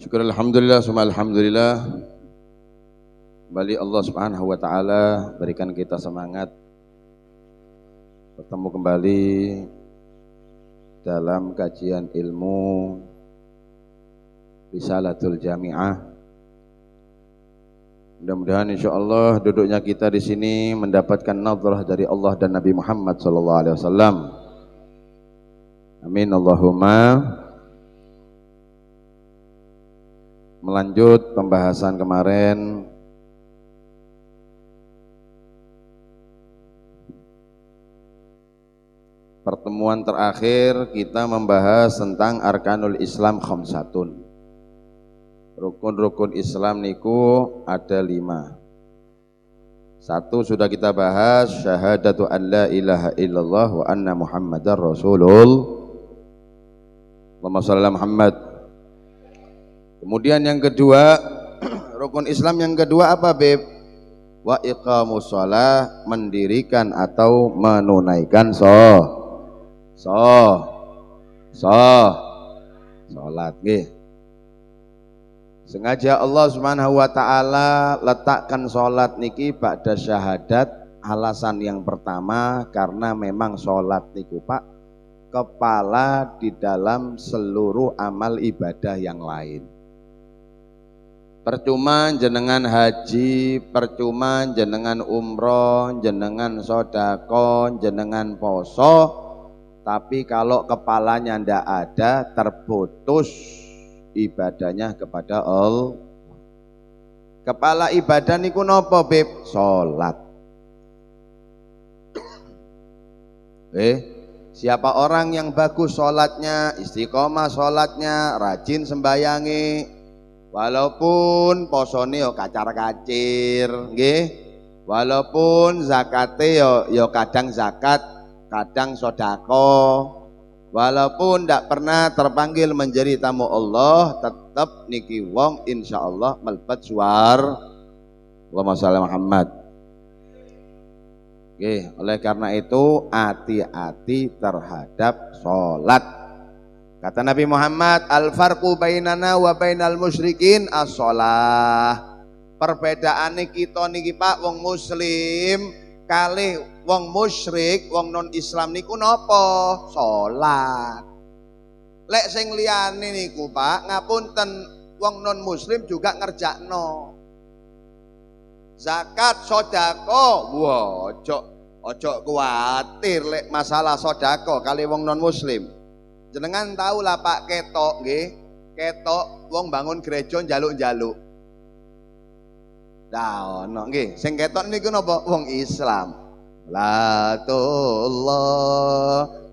Syukur alhamdulillah, summa alhamdulillah. Kembali Allah Subhanahu wa taala berikan kita semangat bertemu kembali dalam kajian ilmu Risalatul Jami'ah. Mudah-mudahan insyaallah duduknya kita di sini mendapatkan nazarah dari Allah dan Nabi Muhammad sallallahu alaihi wasallam. Amin Allahumma. Melanjut pembahasan kemarin pertemuan terakhir kita membahas tentang arkanul Islam khamsatun. Rukun-rukun Islam niku ada 5. Satu sudah kita bahas, syahadatu an la ilaha illallah wa anna muhammadar rasulullah. Allahumma shalli ala Muhammad. Kemudian yang kedua, rukun Islam yang kedua apa, Beb? Wa iqamus shalah, mendirikan atau menunaikan salat nggih. Sengaja Allah Subhanahu wa taala letakkan salat niki ba'da syahadat. Alasan yang pertama karena memang salat niku Pak kepala di dalam seluruh amal ibadah yang lain. Percuma jenengan haji, percuma jenengan umroh, jenengan sodako, jenengan poso, tapi kalau kepalanya ndak ada, terputus ibadahnya kepada Allah. Kepala ibadah niku nopo, Beb? Salat. Siapa orang yang bagus salatnya, istiqomah salatnya, rajin sembayangi, walaupun posone yo kacar-kacir, nggih. Walaupun zakate yo kadang zakat, kadang sodako. Walaupun ndak pernah terpanggil menjadi tamu Allah, tetap niki wong insyaallah melebet suar. Allahumma shalli Muhammad. Oke, oleh karena itu hati-hati terhadap salat. Kata Nabi Muhammad, al-farqu bainana wa bainal musyrikin as-shalah. Perbedaane kita niki Pak wong muslim kalih wong musyrik, wong non Islam niku napa? Salat. Lek sing liyane niku Pak, ngapunten wong non muslim juga ngerjakno. Zakat, sodako, wah ojo kuatir lek masalah sodako kali wong non muslim. Jenengan tahu lah Pak ketok nggih, ketok wong bangun gereja njaluk-njaluk. Dah ono nggih, sing ketok niku napa? Wong Islam. Latullah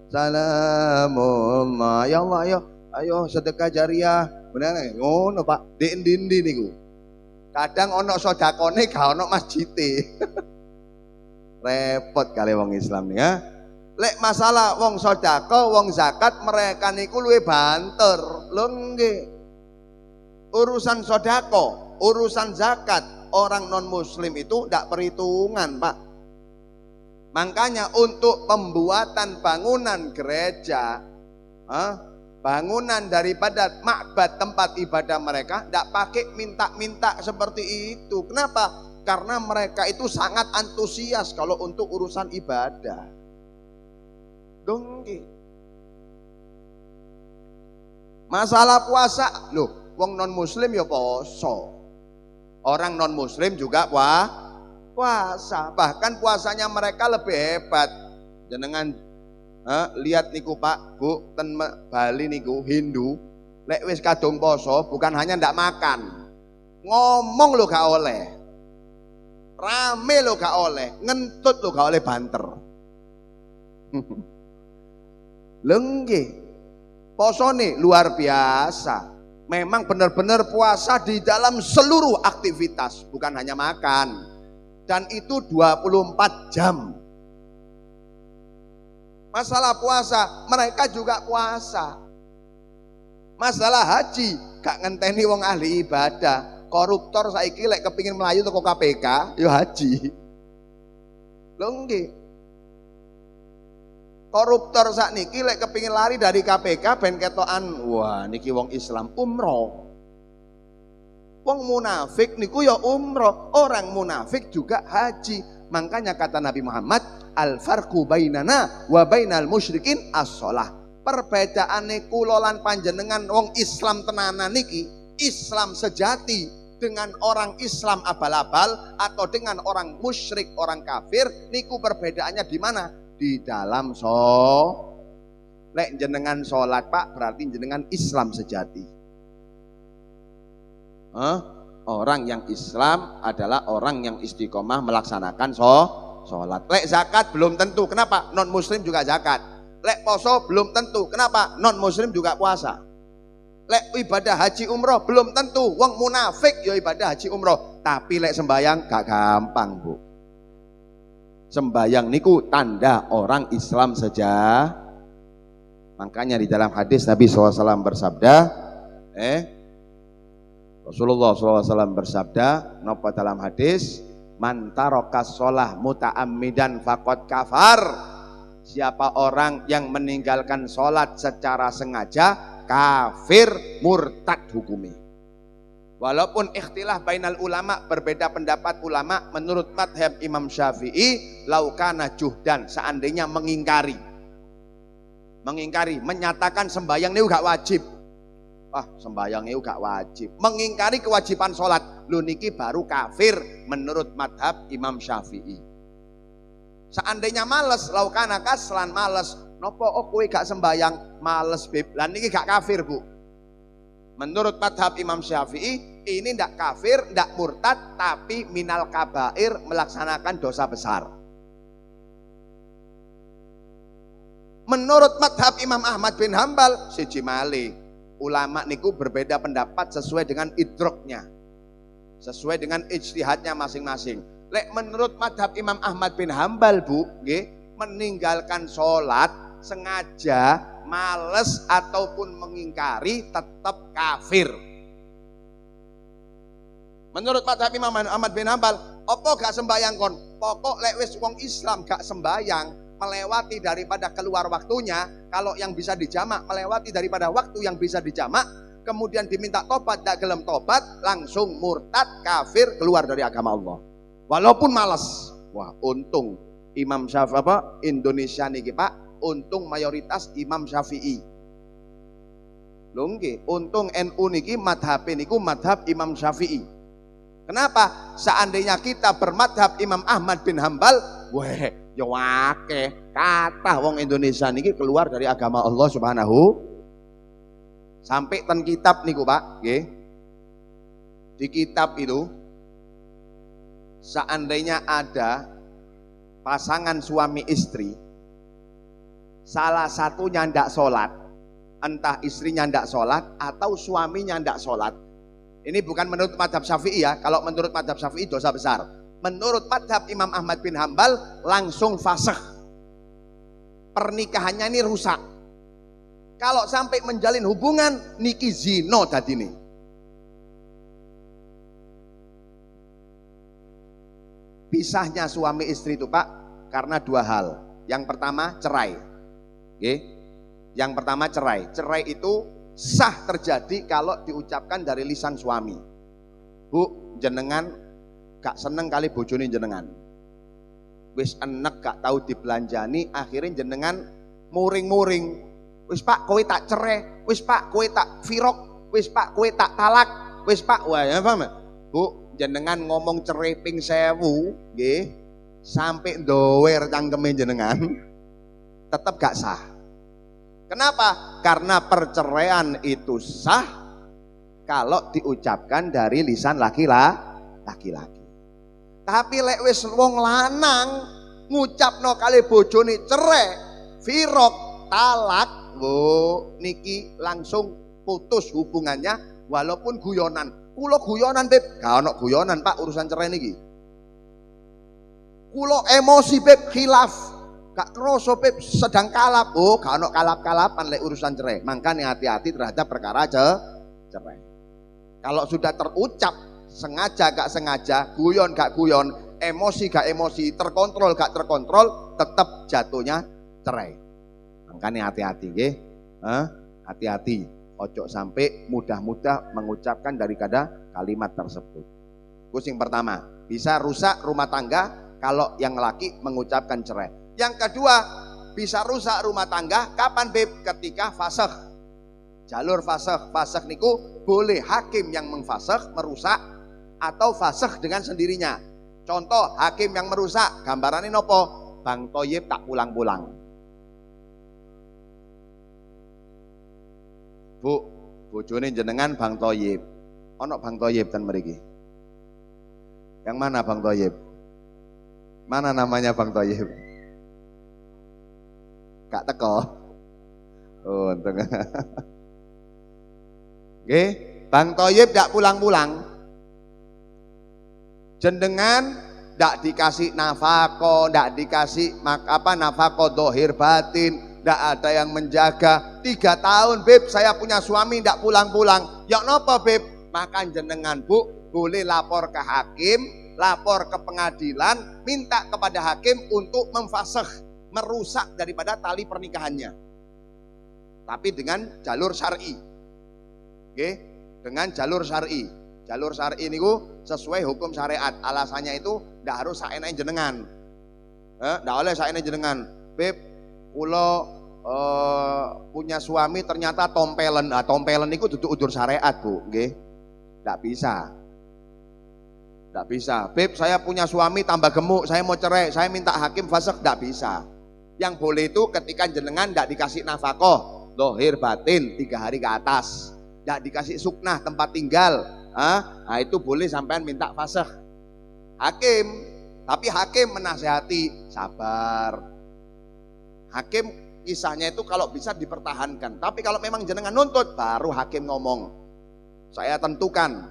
salamullah. Ya Allah ayo sedekah jariah. Bener ngono Pak, di endi-endi niku. Kadang ono sodakone gak ono masjite. Repot kali wong Islam nih ya. Lek masalah wong sodako, wong zakat mereka niku luwe banter. Lho nggih. Urusan sodako, urusan zakat orang non muslim itu ndak perhitungan Pak. Makanya untuk pembuatan bangunan gereja, bangunan daripada makbad tempat ibadah mereka ndak pakai minta-minta seperti itu. Kenapa? Karena mereka itu sangat antusias kalau untuk urusan ibadah. Dongki. Masalah puasa, loh, wong non muslim ya poso. Orang non muslim juga puasa. Bahkan puasanya mereka lebih hebat. Jenengan lihat niku Pak, Bu, ten Bali niku Hindu, lek wis kadung poso bukan hanya ndak makan. Ngomong lo gak oleh. Rame lo gak oleh, ngentut lo gak oleh banter. Lengge. Posone luar biasa. Memang benar-benar puasa di dalam seluruh aktivitas, bukan hanya makan. Dan itu 24 jam. Masalah puasa, mereka juga puasa. Masalah haji, gak ngenteni wong ahli ibadah. Koruptor saiki lek kepingin melayu toko KPK, yo haji. Lho nggih. Koruptor sakniki lek kepingin lari dari KPK ben ketokan, wah niki wong Islam umroh. Wong munafik niku ya umroh, orang munafik juga haji. Makanya kata Nabi Muhammad, al-farqu bainana wa bainal musyrikin as-shalah. Perbedaane kula lan panjenengan wong Islam tenanan niki, Islam sejati dengan orang Islam abal-abal atau dengan orang musyrik, orang kafir, niku perbedaannya di mana? Di dalam lek jenengan sholat Pak, berarti jenengan Islam sejati. Orang yang Islam adalah orang yang istiqomah melaksanakan sholat. Lek zakat belum tentu. Kenapa? Non muslim juga zakat. Lek poso belum tentu. Kenapa? Non muslim juga puasa. Lek ibadah haji umroh belum tentu. Wong munafik ya ibadah haji umroh. Tapi lek sembayang gak gampang, Bu. Sembayang niku tanda orang Islam saja. Makanya di dalam hadis Nabi SAW bersabda, Rasulullah SAW bersabda, napa dalam hadis, man tarokas sholah muta'ammidan faqad kafar. Siapa orang yang meninggalkan sholat secara sengaja, kafir, murtad hukumi. Walaupun ikhtilaf bainal ulama, berbeda pendapat ulama, menurut madhab Imam Syafi'i, laukana juhdan, seandainya mengingkari, menyatakan sembahyang ini gak wajib. Sembahyang itu gak wajib, mengingkari kewajiban sholat, lu niki baru kafir menurut madhab Imam Syafi'i. Seandainya males, laukana kaslan, males, nopo kowe gak sembahyang, males beb, lan niki gak kafir, Bu. Menurut madhab Imam Syafi'i, ini ndak kafir, ndak murtad, tapi minal kabair, melaksanakan dosa besar. Menurut madhab Imam Ahmad bin Hambal, siji malih, ulama niku berbeda pendapat sesuai dengan idroknya, sesuai dengan ijtihadnya masing-masing. Lek menurut madhab Imam Ahmad bin Hambal, Bu, meninggalkan sholat sengaja, males ataupun mengingkari tetap kafir. Menurut madhab Imam Ahmad bin Hambal, opo gak sembayang kon? Pokok lek wis wong Islam gak sembayang, melewati daripada keluar waktunya, kalau yang bisa dijamak melewati daripada waktu yang bisa dijamak, kemudian diminta tobat, gak gelem tobat, langsung murtad, kafir, keluar dari agama Allah. Walaupun malas. Wah, untung Imam Syafi'i Indonesia niki Pak, untung mayoritas Imam Syafi'i. Lho nggih, untung NU niki madhab niku madhab Imam Syafi'i. Kenapa? Seandainya kita bermadhab Imam Ahmad bin Hambal, ya wakeh kathah wong Indonesia niki keluar dari agama Allah Subhanahu. Sampai ten kitab niku Pak, nggih. Di kitab itu seandainya ada pasangan suami istri, salah satunya ndak sholat, entah istrinya ndak sholat atau suaminya ndak sholat. Ini bukan menurut madhab Syafi'i ya. Kalau menurut madhab Syafi'i dosa besar. Menurut madhab Imam Ahmad bin Hambal langsung fasakh. Pernikahannya ini rusak. Kalau sampai menjalin hubungan niki zino dadine. Pisahnya suami istri itu Pak karena dua hal. Yang pertama cerai. Yang pertama cerai. Cerai itu sah terjadi kalau diucapkan dari lisan suami. Bu, jenengan gak seneng kali bojone jenengan. Wis enek gak tahu dibelanjani, akhirnya jenengan muring-muring. Wis Pak, kowe tak cerai. Wis Pak, kowe tak firok. Wis Pak, kowe tak talak. Wis Pak, wah ya paham? Bu, jenengan ngomong cerai ping 1000, nggih, sampai dower cangkeme jenengan, tetap gak sah. Kenapa? Karena perceraian itu sah kalau diucapkan dari lisan laki-laki. Tapi lek wis wong lanang ngucapno kali bojone cerai, firok, talak, niki langsung putus hubungannya walaupun guyonan. Kulo guyonan Beb, gak ono guyonan Pak urusan cerai niki. Kulo emosi Beb, khilaf. Gak kroso Beb, sedang kalap. Gak ono kalap-kalapan lek urusan cerai. Makanya hati-hati terhadap perkara cerai. Kalau sudah terucap sengaja gak sengaja, guyon gak guyon, emosi gak emosi, terkontrol gak terkontrol, tetap jatuhnya cerai. Makanya hati-hati nggih. Hati-hati. ojo sampai mudah-mudah mengucapkan daripada kalimat tersebut. Itu yang pertama, bisa rusak rumah tangga kalau yang laki mengucapkan cerai. Yang kedua, bisa rusak rumah tangga kapan Beb? Ketika fasakh. Jalur fasakh. Fasakh niku boleh hakim yang mengfasakh merusak atau fasakh dengan sendirinya. Contoh, hakim yang merusak, gambarannya nopo? Bang Toyib tak pulang-pulang. Bu, bojone jenengan Bang Toyib. Ono Bang Toyib ten mriki. Yang mana Bang Toyib? Mana namanya Bang Toyib? Kak teko. Oh, untung. Oke, Bang Toyib ndak pulang-pulang. Jenengan ndak dikasih nafkah, ndak dikasih nafkah dohir batin. Tidak ada yang menjaga. 3 tahun Beb saya punya suami tidak pulang-pulang. Ya napa Beb? Maka jenengan Bu boleh lapor ke hakim, lapor ke pengadilan, minta kepada hakim untuk memfasakh, merusak daripada tali pernikahannya. Tapi dengan jalur syar'i. Oke, dengan jalur syar'i. Jalur syar'i niku sesuai hukum syariat. Alasannya itu tidak harus saenake jenengan. Tidak oleh saenake jenengan. Beb, kula punya suami ternyata tompelen. Nah, tompelen itu duduk udur syariat Bu, nggih. Ndak bisa. Ndak bisa. Beb, saya punya suami tambah gemuk, saya mau cerai, saya minta hakim fasakh, ndak bisa. Yang boleh itu ketika jenengan ndak dikasih nafkah, dohir batin 3 hari ke atas, ndak dikasih suknah tempat tinggal, nah itu boleh sampean minta fasakh. Hakim, tapi hakim menasihati, sabar. Hakim kisahnya itu kalau bisa dipertahankan. Tapi kalau memang jenengan nuntut, baru hakim ngomong. Saya tentukan,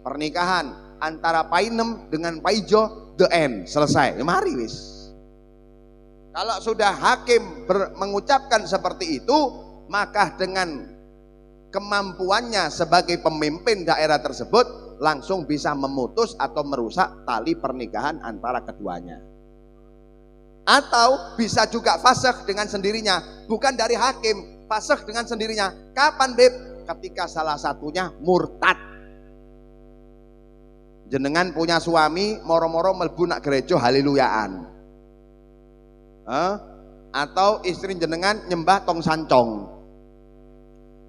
pernikahan antara Painem dengan Paijo, the end, selesai. Ya, mari wis. Kalau sudah hakim mengucapkan seperti itu, maka dengan kemampuannya sebagai pemimpin daerah tersebut langsung bisa memutus atau merusak tali pernikahan antara keduanya. Atau bisa juga fasakh dengan sendirinya, bukan dari hakim, fasakh dengan sendirinya. Kapan Beb? Ketika salah satunya murtad. Jenengan punya suami moro-moro mlebu nak gereja haleluyaan. Atau istri jenengan nyembah tong sancong.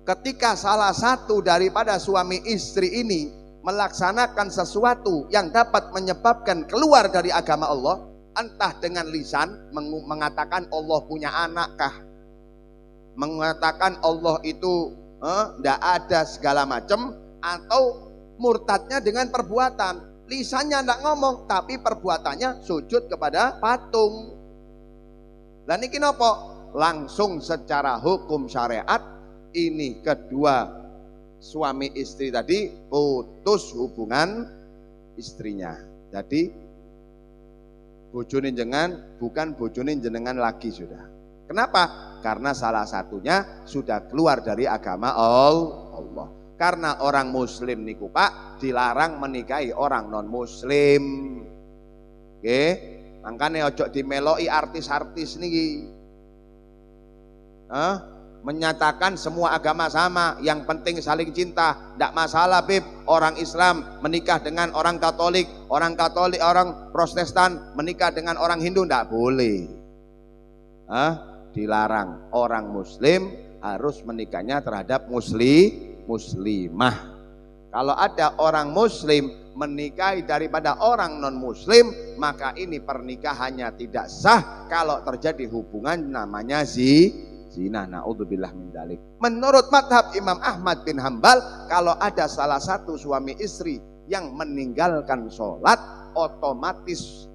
Ketika salah satu daripada suami istri ini melaksanakan sesuatu yang dapat menyebabkan keluar dari agama Allah, entah dengan lisan mengatakan Allah punya anak kah, mengatakan Allah itu ndak ada segala macam, atau murtadnya dengan perbuatan. Lisannya ndak ngomong tapi perbuatannya sujud kepada patung. Lah niki napa? Langsung secara hukum syariat ini kedua suami istri tadi putus hubungan istrinya. Jadi bojone jenengan bukan bojone jenengan lagi sudah. Kenapa? Karena salah satunya sudah keluar dari agama Allah. Karena orang muslim niku Pak dilarang menikahi orang non muslim. Oke, makanya ojo dimeloi artis-artis niki. Menyatakan semua agama sama, yang penting saling cinta, tidak masalah Beb. Orang Islam menikah dengan orang Katolik, orang Protestan menikah dengan orang Hindu, tidak boleh. Dilarang. Orang Muslim harus menikahnya terhadap muslimah. Kalau ada orang Muslim menikahi daripada orang non Muslim, maka ini pernikahannya tidak sah kalau terjadi hubungan namanya zina. Naudzubillah min dzalik. Menurut madhab Imam Ahmad bin Hambal, kalau ada salah satu suami istri yang meninggalkan sholat, otomatis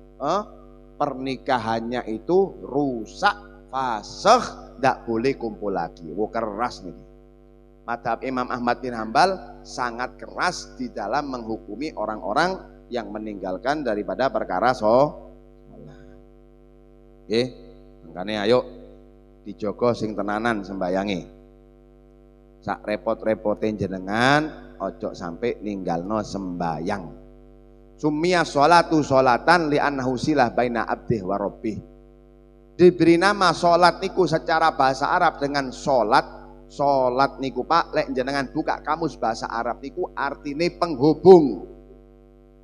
pernikahannya itu rusak, fasakh, tidak boleh kumpul lagi. Keras nih. Madhab Imam Ahmad bin Hambal sangat keras di dalam menghukumi orang-orang yang meninggalkan daripada perkara sholat. Makanya ayo dijogo sing tenanan sembayangi. Sak repot-repotin jenengan ojo sampai ninggalno sembayang. Summiya sholatu sholatan li annahu silah baina abdih wa rabbih. Diberi nama sholat niku secara bahasa Arab dengan sholat Salat niku Pak, lek jenengan buka kamus bahasa Arab niku artine penghubung.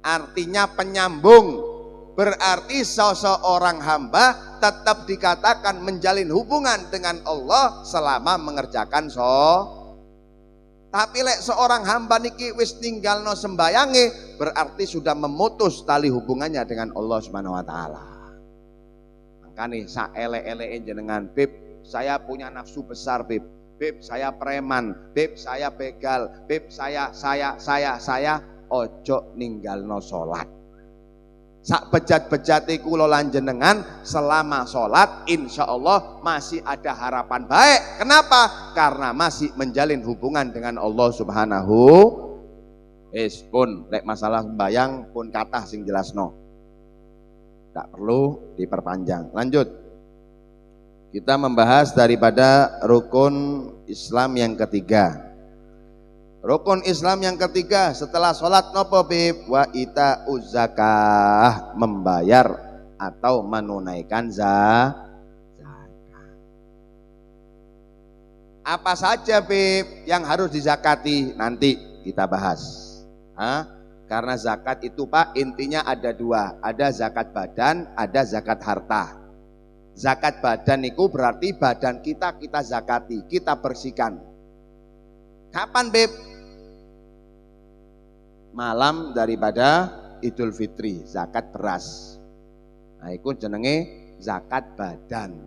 Artinya penyambung. Berarti seseorang hamba tetap dikatakan menjalin hubungan dengan Allah selama mengerjakan Tapi lek seorang hamba niki wis ninggalno sembayange, berarti sudah memutus tali hubungannya dengan Allah Subhanahu wa taala. Makane saelek-eleke jenengan, Beb, saya punya nafsu besar, Beb. Beb, saya preman, Beb, saya begal, Beb, saya ojo ninggalno salat. Sak bejat-bejate kula lan jenengan selama salat insyaallah masih ada harapan baik. Kenapa? Karena masih menjalin hubungan dengan Allah Subhanahu. Pun lek masalah sembayang pun kathah sing jelasno. Tak perlu diperpanjang. Lanjut. Kita membahas daripada rukun Islam yang ketiga. Rukun Islam yang ketiga setelah sholat nopo Bib? Wa ita zakah, membayar atau menunaikan zakat. Apa saja Bib yang harus dizakati? Nanti kita bahas. Karena zakat itu Pak intinya ada dua, ada zakat badan, ada zakat harta. Zakat badan itu berarti badan kita zakati, kita bersihkan. Kapan Beb? Malam daripada Idul Fitri, zakat beras. Nah, itu jenenge zakat badan.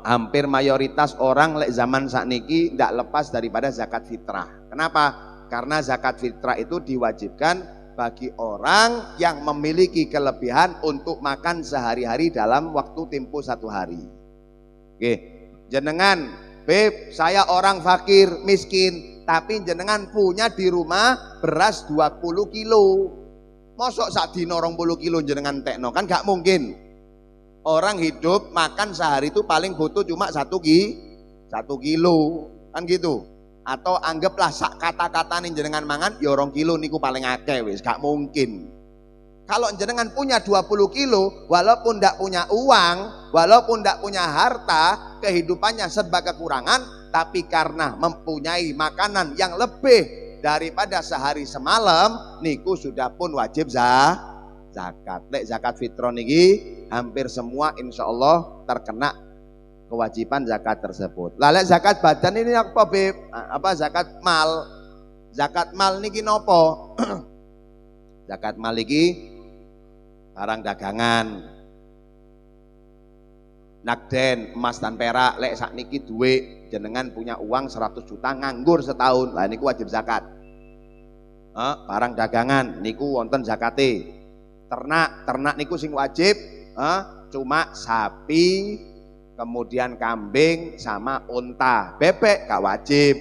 Hampir mayoritas orang lek zaman sakniki ndak lepas daripada zakat fitrah. Kenapa? Karena zakat fitrah itu diwajibkan bagi orang yang memiliki kelebihan untuk makan sehari-hari dalam waktu tempo 1 hari. Oke, jenengan, Beb, saya orang fakir, miskin, tapi jenengan punya di rumah beras 20 kilo. Mosok sak dino 20 kilo jenengan tekno, kan gak mungkin. Orang hidup makan sehari itu paling butuh cuma 1 kilo, kan gitu. Atau anggaplah sak kata-kata nih jenengan mangan ya 2 kilo niku paling akeh wis, gak mungkin. Kalau jenengan punya 20 kilo, walaupun ndak punya uang, walaupun ndak punya harta, kehidupannya serba kekurangan, tapi karena mempunyai makanan yang lebih daripada sehari semalam, niku sudah pun wajib zakat. Lek zakat fitrah niki hampir semua insya Allah terkena kewajiban zakat tersebut. Lah lek zakat badan ini apa Beb? Apa zakat mal? Zakat mal niki nopo? Zakat mal niki barang dagangan, nakden, emas dan perak. Lek sakniki duit jenengan punya uang 100 juta nganggur setahun, lah niku wajib zakat. Barang dagangan niku wonten zakate. Ternak niku sing wajib cuma sapi, kemudian kambing sama unta. Bebek gak wajib,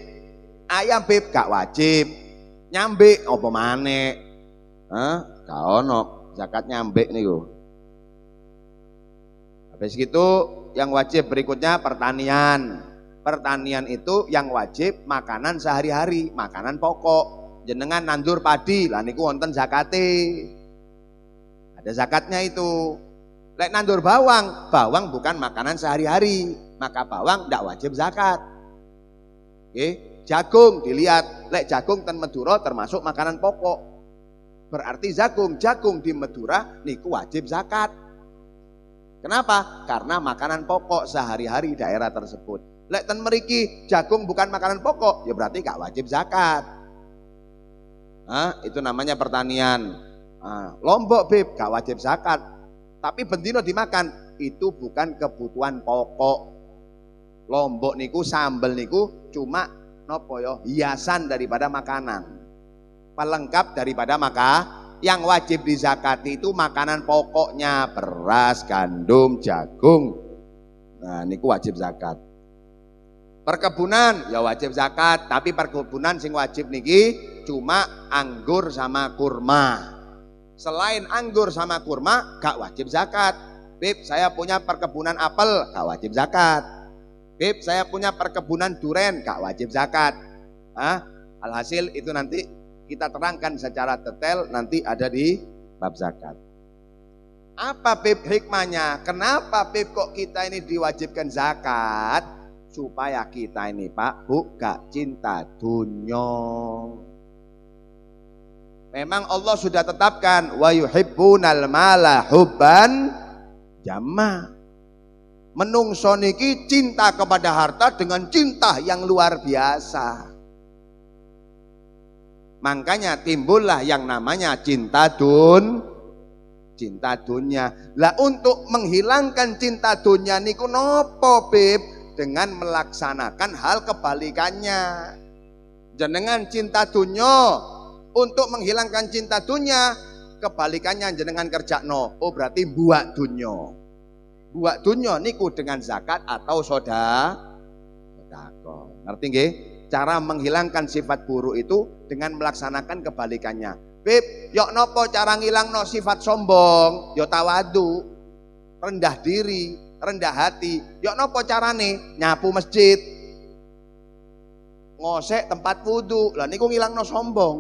ayam Beb gak wajib, nyambe apa maneh? Gak ono zakat nyambe niku. Habis itu yang wajib berikutnya pertanian. Pertanian itu yang wajib makanan sehari-hari, makanan pokok. Jenengan nandur padi, lah niku wonten zakate. Ada zakatnya itu. Lek nandur bawang, bawang bukan makanan sehari-hari, maka bawang ndak wajib zakat. Oke, jagung dilihat, lek jagung ten Madura termasuk makanan pokok. Berarti jagung di Madura niku wajib zakat. Kenapa? Karena makanan pokok sehari-hari daerah tersebut. Lek ten mriki jagung bukan makanan pokok, ya berarti gak wajib zakat. Itu namanya pertanian. Lombok Beb gak wajib zakat, tapi bendino dimakan, itu bukan kebutuhan pokok. Lombok niku sambel niku cuma nopo yo, hiasan daripada makanan, pelengkap daripada yang wajib dizakati itu makanan pokoknya, beras, gandum, jagung. Nah niku wajib zakat. Perkebunan ya wajib zakat, tapi perkebunan sing wajib niki cuma anggur sama kurma. Selain anggur sama kurma gak wajib zakat. Beb, saya punya perkebunan apel, gak wajib zakat. Beb, saya punya perkebunan duren, gak wajib zakat. Alhasil itu nanti kita terangkan secara detail, nanti ada di bab zakat. Apa Beb hikmahnya? Kenapa Beb kok kita ini diwajibkan zakat? supaya kita ini Pak Bu gak cinta dunya. Memang Allah sudah tetapkan wa yuhibbunal mala hubban jamma. Menungso niki cinta kepada harta dengan cinta yang luar biasa. Makanya timbullah yang namanya cinta dunya. Lah untuk menghilangkan cinta dunya niku nopo Beb? Dengan melaksanakan hal kebalikannya. Jenengan cinta dunya, untuk menghilangkan cinta dunya kebalikannya jenengan kerjakno. Oh berarti buat dunya. Buat dunya niku dengan zakat atau sedekah. Ngerti nggih? Cara menghilangkan sifat buruk itu dengan melaksanakan kebalikannya. Beb, yok nopo cara ngilangno sifat sombong? Yo tawadu, rendah diri, rendah hati. Yok nopo carane? Nyapu masjid, ngosek tempat wudu. Lah niku ngilangno sombong.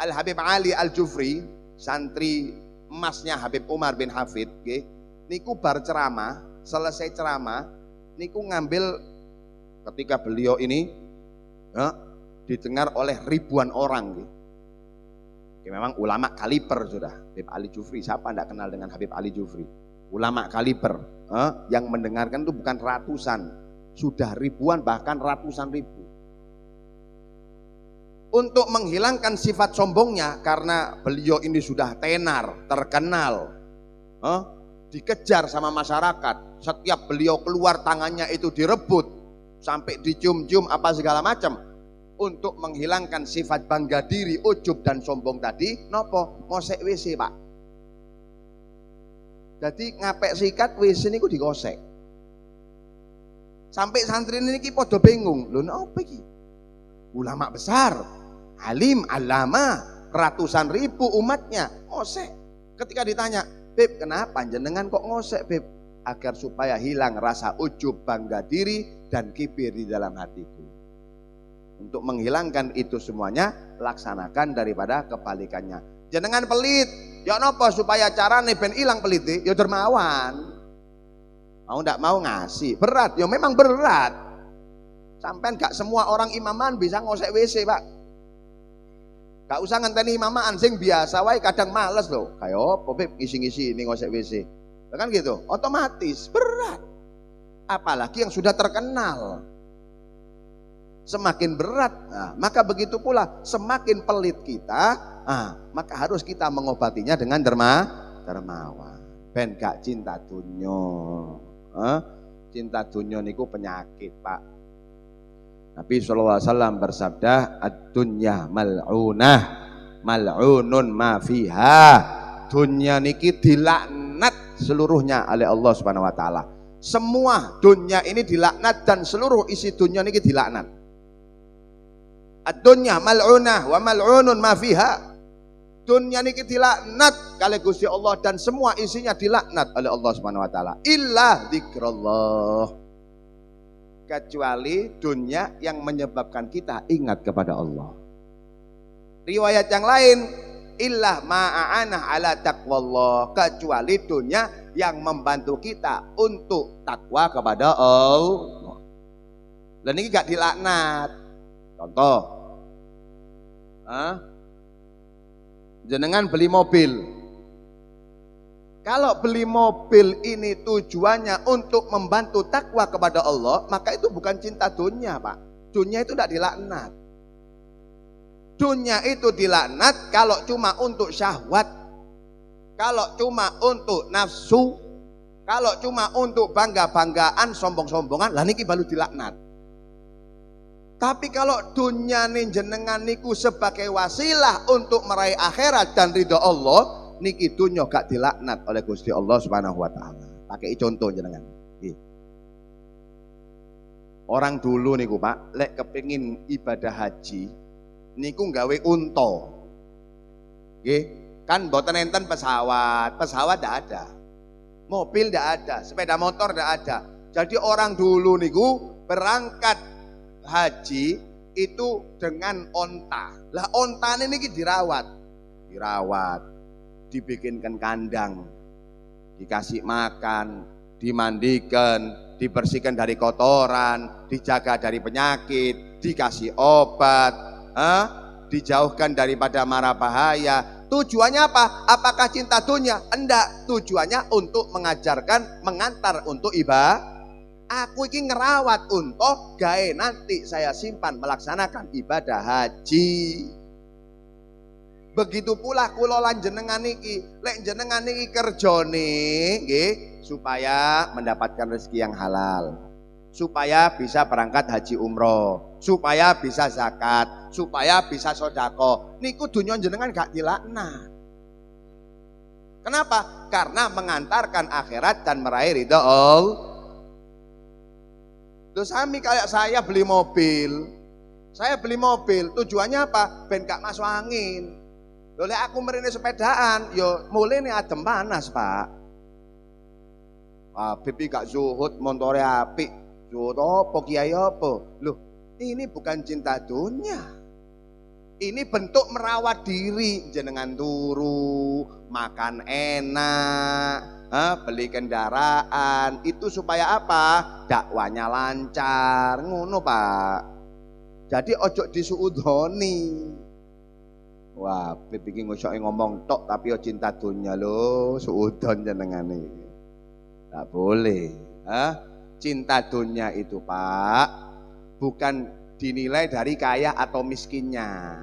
Al Habib Ali Al Jufri, santri emasnya Habib Umar bin Hafid, niku bar ceramah, selesai ceramah, niku ngambil ketika beliau ini didengar oleh ribuan orang. Memang ulama kaliber sudah. Habib Ali Jufri, siapa tidak kenal dengan Habib Ali Jufri? Ulama kaliber, yang mendengarkan itu bukan ratusan, sudah ribuan bahkan ratusan ribu. Untuk menghilangkan sifat sombongnya, karena beliau ini sudah tenar, terkenal, dikejar sama masyarakat. Setiap beliau keluar tangannya itu direbut, sampai dicium-cium apa segala macam. Untuk menghilangkan sifat bangga diri, ujub dan sombong tadi, nopo ngosek WC Pak. Jadi ngapek sikat WC niku digosek. Sampai santri niki podo bingung, lho napa iki? Ulama besar, alim, alama, ratusan ribu umatnya ngosek. Ketika ditanya, Beb kenapa jenengan kok ngosek Beb? Agar supaya hilang rasa ujub, bangga diri dan kibir di dalam hatiku. Untuk menghilangkan itu semuanya, laksanakan daripada kebalikannya. Jenengan pelit, ya napa supaya carane ben ilang pelit, ya dermawan. Mau ndak mau ngasih, berat, ya memang berat. Sampai gak semua orang imaman bisa ngosek WC Pak. Gak usah ngenteni imaman, sing biasa wae kadang males loh. Kayak apa Beb ngisi-ngisi ini ngosek WC. Kan gitu, otomatis berat. Apalagi yang sudah terkenal. Semakin berat, maka begitu pula semakin pelit kita, maka harus kita mengobatinya dengan dermawan. Ben gak cinta dunya. Cinta dunya niku penyakit Pak. Nabi SAW bersabda, ad-dunya mal'unah, mal'unun ma fiha. Dunya niki dilaknat seluruhnya oleh Allah Subhanahu wa taala. Semua dunya ini dilaknat dan seluruh isi dunya niki dilaknat. Ad-dunya mal'unah wa mal'unun ma fiha. Dunya niki dilaknat kali Gusti Allah dan semua isinya dilaknat oleh Allah Subhanahu wa taala. Illa dzikrullah. Kecuali dunya yang menyebabkan kita ingat kepada Allah. Riwayat yang lain, illa ma'ana ala taqwallah. Kecuali dunya yang membantu kita untuk takwa kepada Allah. Dan ini gak dilaknat. Contoh, jenengan beli mobil. Kalau beli mobil ini tujuannya untuk membantu takwa kepada Allah, maka itu bukan cinta dunia Pak. Dunia itu tidak dilaknat. Dunia itu dilaknat kalau cuma untuk syahwat, kalau cuma untuk nafsu, kalau cuma untuk bangga-banggaan, sombong-sombongan, lah niki baru dilaknat. Tapi kalau dunia nih jenengan niku sebagai wasilah untuk meraih akhirat dan ridho Allah, niki dunia gak dilaknat oleh Gusti Allah Subhanahu wa taala. Pakai contoh jenengan. Orang dulu niku Pak, lek kepengin ibadah haji, niku nggawe unta. Nggih, kan mboten enten pesawat ndak ada. Mobil ndak ada, sepeda motor ndak ada. Jadi orang dulu niku berangkat haji itu dengan onta. Lah onta ini dirawat, dibikinkan kandang, dikasih makan, dimandikan, dibersihkan dari kotoran, dijaga dari penyakit, dikasih obat, dijauhkan daripada mara bahaya. Tujuannya apa? Apakah cinta dunia? Enggak, tujuannya untuk mengajarkan, mengantar untuk ibadah. Aku ini ngerawat untuk gawe nanti saya simpan melaksanakan ibadah haji. Begitu pula kula lan jenengan iki, lek jenengan iki kerjane nggih supaya mendapatkan rezeki yang halal, supaya bisa berangkat haji umroh, supaya bisa zakat, supaya bisa sodako. Niku dunia jenengan gak dilaknat. Kenapa? Karena mengantarkan akhirat dan meraih ridha Allah. Terus sami kayak saya beli mobil. Saya beli mobil tujuannya apa? Ben gak masuk angin. Oleh aku merene sepedaan, yo mulai nih adem panas, Pak. Bibi gak zuhud, montore apik. Zuhud apa, kiai apa? Loh, ini bukan cinta dunia. Ini bentuk merawat diri, jenengan turu, makan enak, beli kendaraan, itu supaya apa? Dakwanya lancar, ngono Pak. Jadi ojo disuudoni. Wah, bikin ngomong tok tapi yo cinta dunia lo, suudon jenengane. Tak boleh. Cinta dunia itu Pak, bukan dinilai dari kaya atau miskinnya.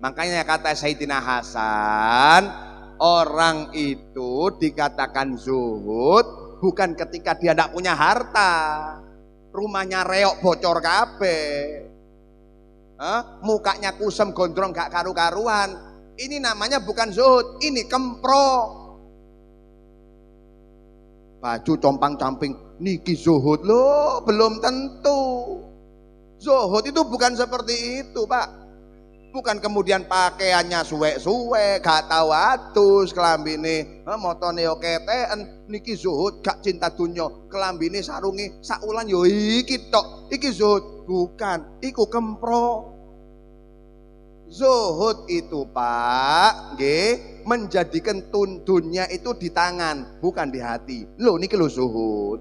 Makanya kata Sayyidina Hasan, orang itu dikatakan zuhud bukan ketika dia tidak punya harta, rumahnya reok bocor kabeh, mukanya kusem gondrong gak karu-karuan. Ini namanya bukan zuhud, ini kempro. Baju compang-camping, niki zuhud loh, belum tentu. Zuhud itu bukan seperti itu Pak. Bukan kemudian pakaiannya suwek-suwek, gak tahu atus, kelambine motone yo keteen, niki zuhud gak cinta dunya, kelambine sarungi saulan yo iki tok, iki zuhud. Bukan, iku kempro. Zuhud itu Pak, nggih, menjadikan dunia itu di tangan, bukan di hati. Loh niki lho zuhud.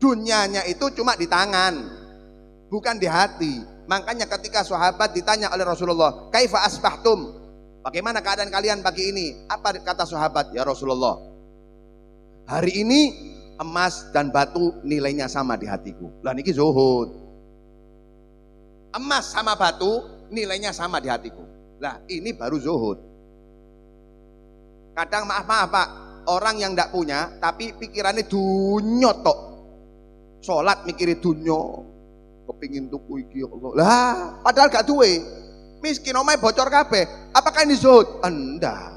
Dunianya itu cuma di tangan, bukan di hati. Makanya ketika sahabat ditanya oleh Rasulullah, kaifa asbahtum? Bagaimana keadaan kalian pagi ini? Apa kata sahabat? Ya Rasulullah, hari ini emas dan batu nilainya sama di hatiku. Lah niki zuhud. Emas sama batu nilainya sama di hatiku. Lah ini baru zuhud. Kadang maaf Pak, orang yang tidak punya tapi pikirannya dunya tok. Salat mikiri dunya. Kepingin tuku iki Allah. Lah, padahal gak duwe. Miskin omahe bocor kabeh. Apakah ini zuhud? Enggak.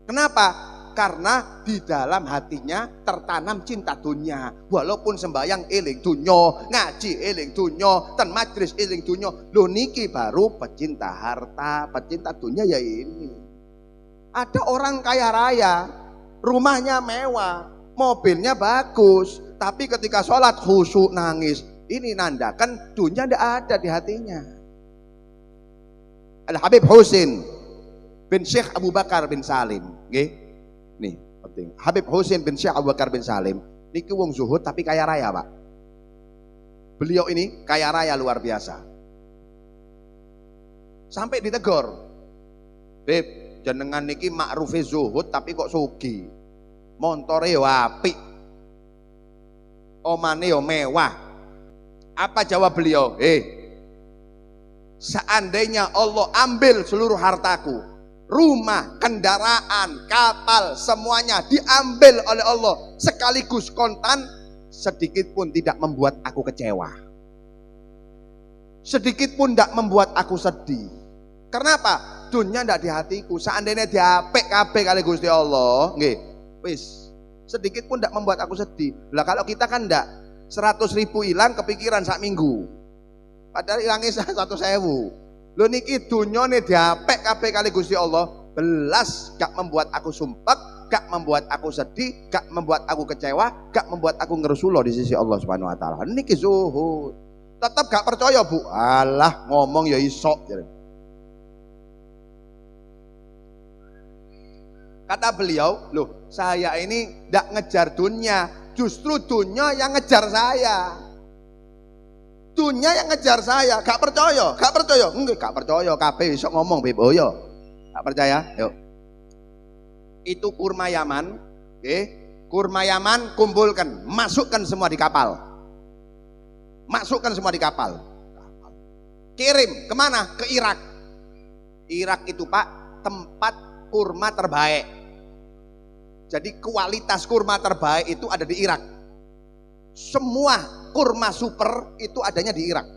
Kenapa? Karena di dalam hatinya tertanam cinta dunia. Walaupun sembahyang eling dunya, ngaji eling dunya, ten majlis eling dunya. Lho niki baru pecinta harta, pecinta dunia ya ini. Ada orang kaya raya, rumahnya mewah, mobilnya bagus, tapi ketika sholat khusyuk nangis. Ini nandakan dunia tidak ada di hatinya. Al-Habib Husin bin Syekh Abu Bakar bin Salim, nih penting. Habib Husin bin Syekh Abu Bakar bin Salim, niki wong zuhud tapi kaya raya Pak. Beliau ini kaya raya luar biasa. Sampai ditegur, Beb, jenengan niki makrufe zuhud tapi kok sugih. Montore yo apik, omane yo mewah. Apa jawab beliau? Seandainya Allah ambil seluruh hartaku, rumah, kendaraan, kapal, semuanya diambil oleh Allah sekaligus kontan, sedikit pun tidak membuat aku kecewa, sedikit pun tidak membuat aku sedih. Kenapa? Dunia tidak di hatiku. Seandainya diapik kabeh kali Gusti Allah, nggih, wis sedikit pun tidak membuat aku sedih. Lah kalau kita kan enggak, 100.000 hilang kepikiran sak minggu, padahal hilangnya 100.000. Lho niki dunyane diapik kabeh kali Gusti Allah, belas gak membuat aku sumpek, gak membuat aku sedih, gak membuat aku kecewa, gak membuat aku ngerusulo di sisi Allah Subhanahu wa taala. Niki zuhud. Tetap gak percaya Bu? Alah ngomong ya iso. Kata beliau, loh saya ini tidak ngejar dunia, justru dunia yang ngejar saya. Dunia yang ngejar saya, gak percaya, enggak gak percaya, kabeh iso ngomong beb, oh yo, gak percaya, yuk. Itu kurma Yaman, kurma Yaman kumpulkan, masukkan semua di kapal, kirim kemana? Ke Irak. Irak itu Pak tempat kurma terbaik. Jadi kualitas kurma terbaik itu ada di Irak. Semua kurma super itu adanya di Irak.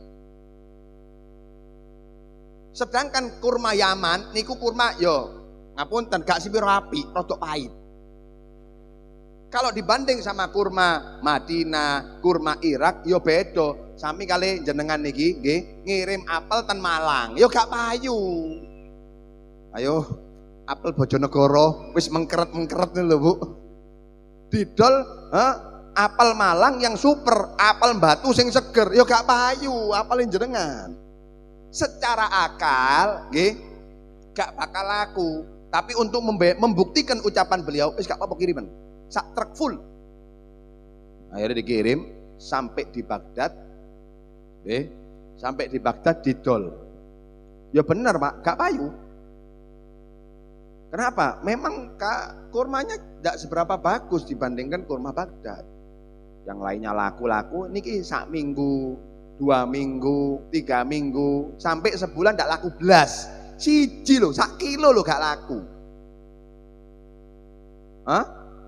Sedangkan kurma Yaman niku kurma yo ngapunten gak sipir api, rodok pahit. Kalau dibanding sama kurma Madinah, kurma Irak yo beda. Sami kali jenengan niki nggih ngirim apel ten Malang, yo gak payu. Ayo apel Bojonegoro wis mengkeret-mengkeret lho Bu. Didol apel Malang yang super, apel Batu sing seger, ya gak payu apel jenengan. Secara akal nggih gak bakal laku, tapi untuk membuktikan ucapan beliau wis gak apa-apa kiriman. Sak truk full. Akhirnya dikirim sampai di Baghdad. Sampai di Baghdad didol. Ya benar Pak, gak payu. Kenapa? Memang kurmanya tidak seberapa bagus dibandingkan kurma Baghdad. Yang lainnya laku-laku, niki sak minggu, 2 minggu, 3 minggu, sampai sebulan tidak laku belas. Siji loh, sak kilo loh gak laku.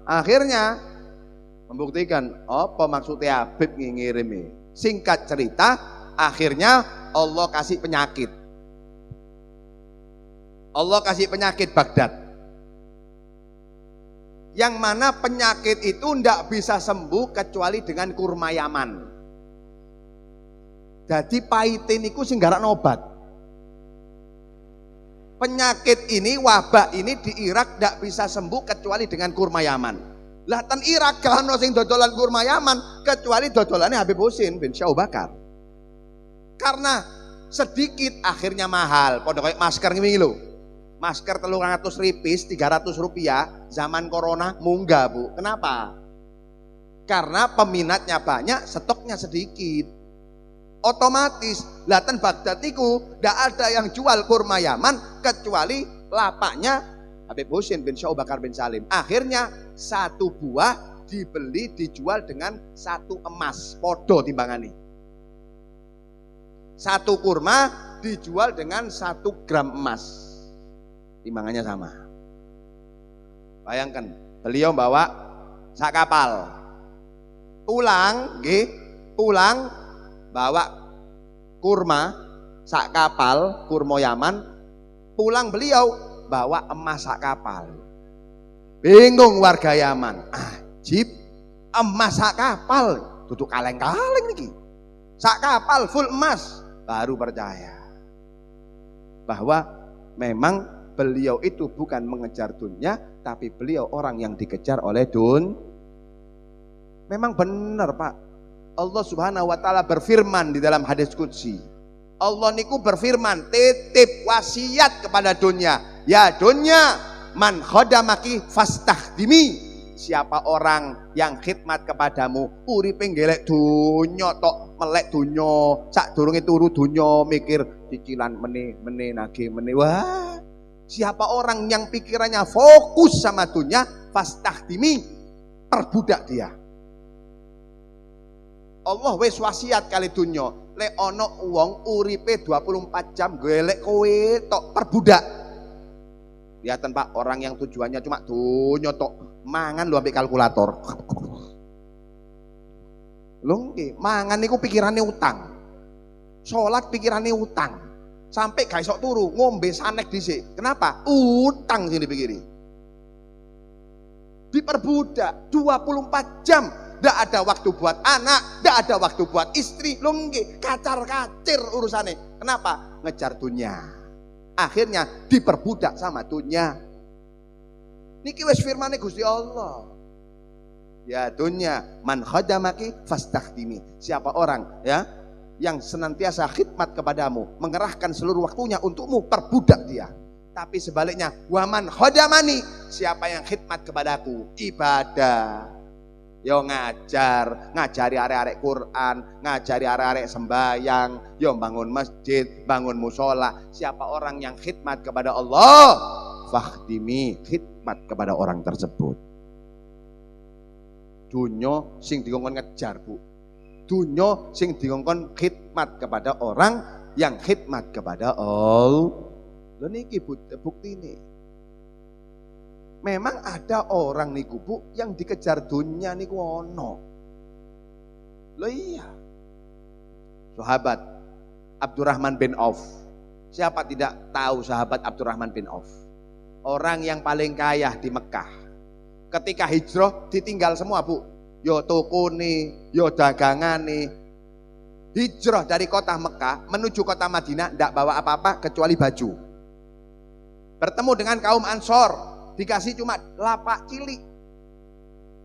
Akhirnya membuktikan apa maksudnya Habib ngirim. Singkat cerita, akhirnya Allah kasih penyakit. Allah kasih penyakit Baghdad, yang mana penyakit itu tidak bisa sembuh kecuali dengan kurma Yaman. Jadi pahitin niku sing garak obat. Penyakit ini, wabah ini di Irak tidak bisa sembuh kecuali dengan kurma Yaman. Lah ten Irak gak ono sing dodolan kurma Yaman kecuali dodolannya Habib Husin bin Syekh Abu Bakar. Karena sedikit akhirnya mahal, padha kayak masker ngene lho. Masker 300 ripis 300 rupiah zaman corona munggah Bu. Kenapa? Karena peminatnya banyak, stoknya sedikit. Otomatis latan Baghdad itu tidak ada yang jual kurma Yaman kecuali lapaknya Habib Husin bin Syekh Abu Bakar bin Salim. Akhirnya 1 buah dibeli dijual dengan 1 emas, podo timbangane. 1 kurma dijual dengan 1 gram emas. Timbangannya sama. Bayangkan, beliau bawa sak kapal. Pulang bawa kurma sak kapal, kurma Yaman. Pulang beliau bawa emas sak kapal. Bingung warga Yaman. Ajib, emas sak kapal, duduk kaleng-kaleng niki. Sak kapal full emas, baru percaya bahwa memang beliau itu bukan mengejar dunia, tapi beliau orang yang dikejar oleh Memang benar Pak. Allah Subhanahu wa taala berfirman di dalam hadis qudsi. Allah niku berfirman, titip wasiat kepada dunia. Ya dunia, man khodamaki fastakhdimi. Siapa orang yang khidmat kepadamu, uripe ngelek dunya tok, melek dunya, sadurunge turu dunya mikir cicilan meneh nagih meneh. Wah, siapa orang yang pikirannya fokus sama dunia, fastakhdimi, perbudak dia. Allah wis wasiat kali dunya, lek ana wong uripe 24 jam golek kowe tok, perbudak. Lihatan Pak, orang yang tujuannya cuma dunya tok, mangan lu ambek kalkulator. Lho nggih, mangan niku pikirane utang. Salat pikirane utang. Sampai gak iso turu, ngombe sanek dhisik. Kenapa? Utang sing dipikiri. Diperbudak 24 jam. Tidak ada waktu buat anak, tidak ada waktu buat istri. Lho nggih, kacar-kacir urusane. Kenapa? Ngejar dunia. Akhirnya diperbudak sama dunia. Niki wis firmane Gusti Allah. Ya dunia, man khadamaki fastakhdimi. Siapa orang ya yang senantiasa khidmat kepadamu, mengerahkan seluruh waktunya untukmu, perbudak dia. Tapi sebaliknya, waman khodamani, siapa yang khidmat kepadaku, ibadah. Yo ngajari arek-arek Quran, ngajari arek-arek sembayang, yo bangun masjid, bangun musola. Siapa orang yang khidmat kepada Allah, fakhdimi, khidmat kepada orang tersebut. Dunyo sing dikongkon ngejar, Bu. Dunyo sing dikongkon khidmat kepada orang yang khidmat kepada Allah. Lho niki bukti ini. Memang ada orang niku Bu yang dikejar dunia niku ono. Loh iya. Sahabat Abdurrahman bin Auf. Siapa tidak tahu sahabat Abdurrahman bin Auf? Orang yang paling kaya di Mekah. Ketika hijrah ditinggal semua Bu. Yo toko nih, yo dagangan nih. Hijrah dari kota Mekah menuju kota Madinah tidak bawa apa-apa kecuali baju. Bertemu dengan kaum Ansor. Dikasih cuma lapak cilik,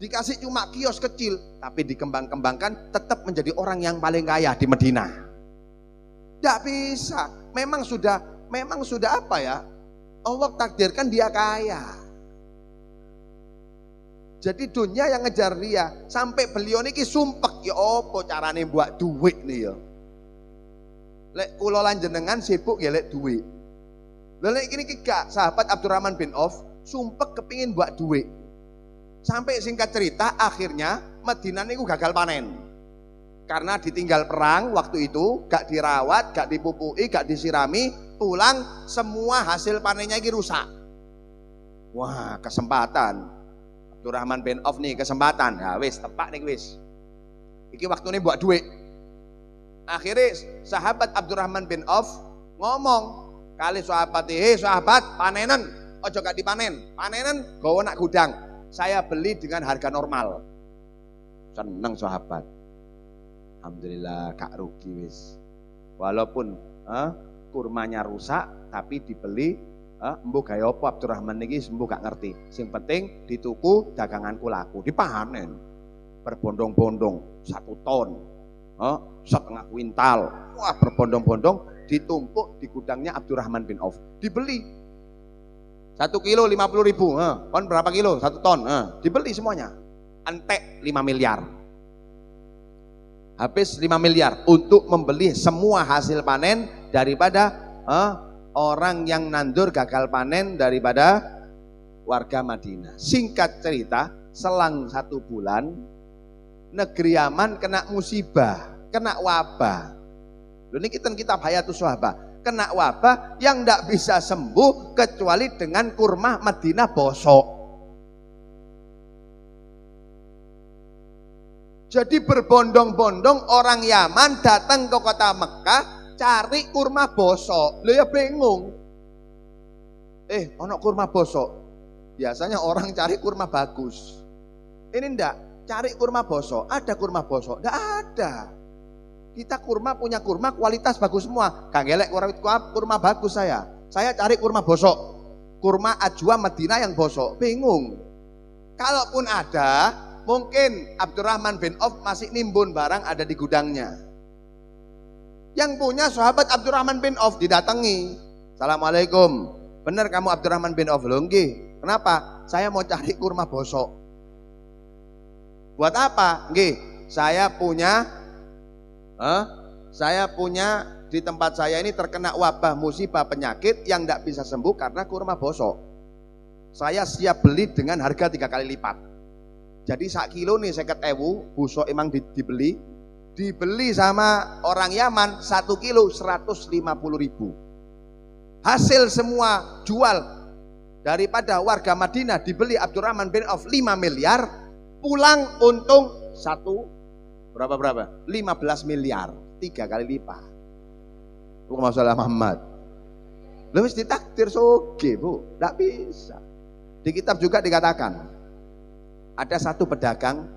dikasih cuma kios kecil, tapi dikembang-kembangkan tetap menjadi orang yang paling kaya di Madinah. Tidak bisa, memang sudah apa ya? Allah takdirkan dia kaya. Jadi dunia yang ngejar dia, sampai beliau niki sumpek, ya opo carane buat duit nih ya. Lek kula lan jenengan sibuk ya lek duit. Lek ini gak sahabat Abdurrahman bin Auf sumpek kepingin buat duit. Sampai singkat cerita akhirnya Madinah niku gagal panen. Karena ditinggal perang waktu itu, gak dirawat, gak dipupui, gak disirami, pulang semua hasil panennya ini rusak. Wah, kesempatan. Abdurrahman bin Auf nih kesempatan. Ya wis, tepak nih wis. Iki waktunya buat duit. Akhirnya sahabat Abdurrahman bin Auf ngomong kali sahabat, sahabat panenan. Ojo gak dipanen, panenan gawa nak gudang. Saya beli dengan harga normal. Seneng sahabat. Alhamdulillah gak rugi wis. Walaupun kurmanya rusak tapi dibeli embuh gaya apa Abdurrahman niki embuh gak ngerti. Sing penting dituku daganganku laku, dipanen. Berbondong-bondong 1 ton. 1,5 kuintal. Wah, berbondong-bondong ditumpuk di gudangnya Abdurrahman bin Auf. Dibeli 1 kilo 50.000, kon berapa kilo? 1 ton, dibeli semuanya. Entek 5 miliar. Habis 5 miliar untuk membeli semua hasil panen daripada orang yang nandur gagal panen daripada warga Madinah. Singkat cerita, selang 1 bulan, negeri Yaman kena musibah, kena wabah. Ini kita Hayatus Sahabah. Kena wabah yang tidak bisa sembuh kecuali dengan kurma Madinah bosok. Jadi berbondong-bondong orang Yaman datang ke kota Mekah cari kurma bosok. Loh ya bingung. Ono kurma bosok. Biasanya orang cari kurma bagus. Ini ndak, cari kurma bosok. Ada kurma bosok? Ndak ada. Kita punya kurma kualitas bagus semua. Kang Gelek kurma bagus saya. Saya cari kurma bosok. Kurma Ajwa Madinah yang bosok. Bingung. Kalaupun ada, mungkin Abdurrahman bin Auf masih nimbun barang ada di gudangnya. Yang punya sahabat Abdurrahman bin Auf didatangi. Assalamualaikum. Benar kamu Abdurrahman bin Auf? Loh nggih. Kenapa? Saya mau cari kurma bosok. Buat apa? Nggih, saya punya di tempat saya ini terkena wabah musibah penyakit yang tidak bisa sembuh karena kurma bosok. Saya siap beli dengan harga 3 kali lipat. Jadi 1 kilo nih 50.000, busok emang dibeli sama orang Yaman 1 kilo 150.000. Hasil semua jual daripada warga Madinah dibeli Abdurrahman bin Auf 5 miliar, pulang untung berapa? 15 miliar, 3 kali lipat. Masalah Muhammad. Lewis ditakdir soge, Bu. Tidak bisa. Di kitab juga dikatakan ada satu pedagang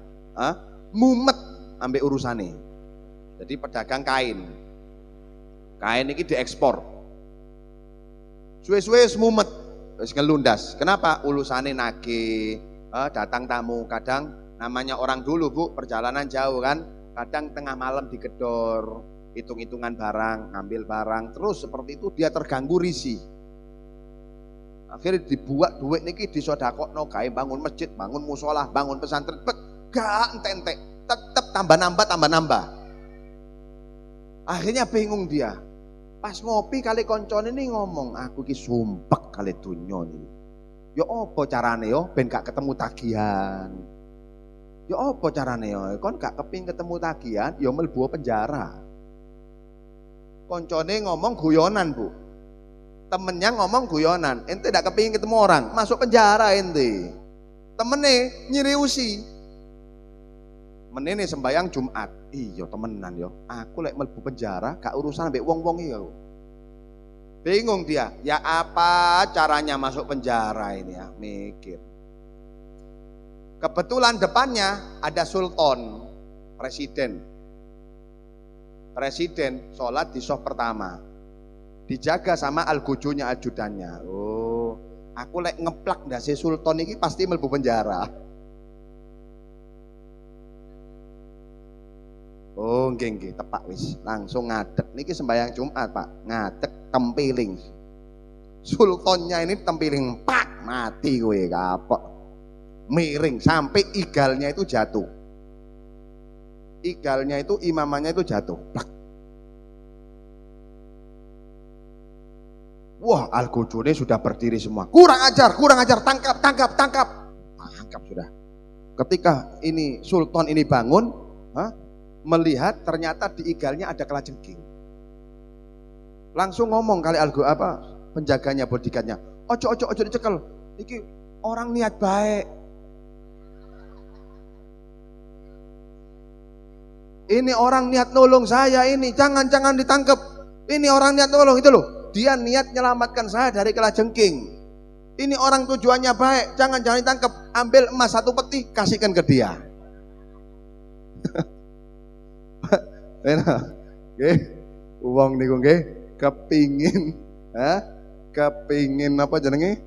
mumet ambek urusane. Jadi pedagang kain. Kain ini diekspor. Suwe-suwe mumet, wis ngelundas. Kenapa? Ulusane nagih, datang tamu, kadang namanya orang dulu Bu, perjalanan jauh kan, kadang tengah malam digedor, hitung-hitungan barang, ngambil barang, terus seperti itu dia terganggu risih. Akhirnya dibuat duit niki disodakokno gawe bangun masjid, bangun musola, bangun pesantren, gak entek-entek, tetep tambah nambah. Akhirnya bingung dia. Pas ngopi kali koncone ini ngomong, aku ki sumpek kali dunya niki. Ya apa carane yo ben gak ketemu tagihan. Ya apa carane yo kon gak keping ketemu tagihan, ya mlebu penjara. Koncone ngomong guyonan, Bu. Temennya ngomong guyonan, ente gak kepingin ketemu orang, masuk penjara ente. Temene nyiriusi. Menene sembayang Jumat. Iya temenan yo. Aku lek mlebu penjara gak urusan ambek wong-wong iki aku. Bingung dia. Ya apa caranya masuk penjara ini ya? Mikir. Kebetulan depannya ada sultan, presiden sholat di sof pertama. Dijaga sama al-gujunya ajudannya. Oh, aku lek ngeplak ndase sultan ini pasti mlebu penjara. Oh, nggih tepak wis. Langsung ngadeg. Niki sembahyang Jumat, Pak. Ngadeg tempiling. Sultannya ini tempiling, pak, mati kowe kapok. Miring sampai igalnya itu jatuh. Igalnya itu imamannya itu jatuh. Plak. Wah, al-gujune sudah berdiri semua. Kurang ajar, tangkap. Tangkap sudah. Ketika ini sultan ini bangun, melihat ternyata di igalnya ada kelajengking. Langsung ngomong kali penjaganya, bodyguardnya, ojo dicekel. Iki orang niat baik. Ini orang niat nolong saya ini, jangan ditangkap. Ini orang niat nolong itu loh. Dia niat menyelamatkan saya dari kelajengking. Ini orang tujuannya baik, jangan ditangkap. Ambil emas 1 peti, kasihkan ke dia. Nggih, wong niku nggih kepingin apa jenenge?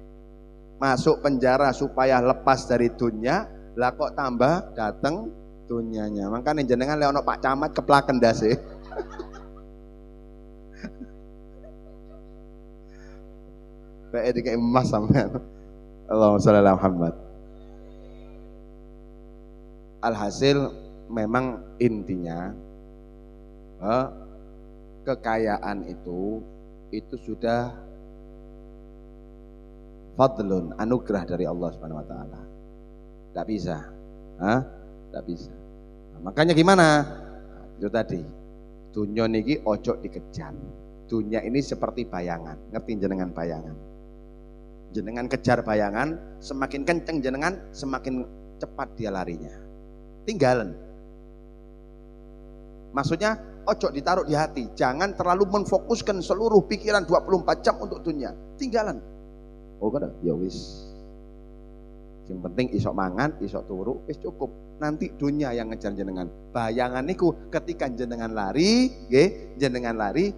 Masuk penjara supaya lepas dari dunia, lah kok tambah dateng dunianya. Makanya jenengan lek ono Pak Camat keplaken ndase. Kayak dikek emas sampean. Allahumma sholli ala Muhammad. Alhasil memang intinya kekayaan itu sudah fadlun, anugerah dari Allah Subhanahu wa taala. Enggak bisa. Enggak bisa. Nah, makanya gimana? Itu tadi. Dunya niki ojo dikejar. Dunia ini seperti bayangan. Ngerti jenengan bayangan? Jenengan kejar bayangan, semakin kenceng jenengan, semakin cepat dia larinya. Tinggalan. Maksudnya ojo ditaruh di hati, jangan terlalu menfokuskan seluruh pikiran 24 jam untuk dunia. Tinggalan. Oh kada, ya wis. Yang penting isok mangan, isok turu, wis cukup. Nanti dunia yang ngejar jenengan. Bayangan niku ketika jenengan lari, jenengan lari,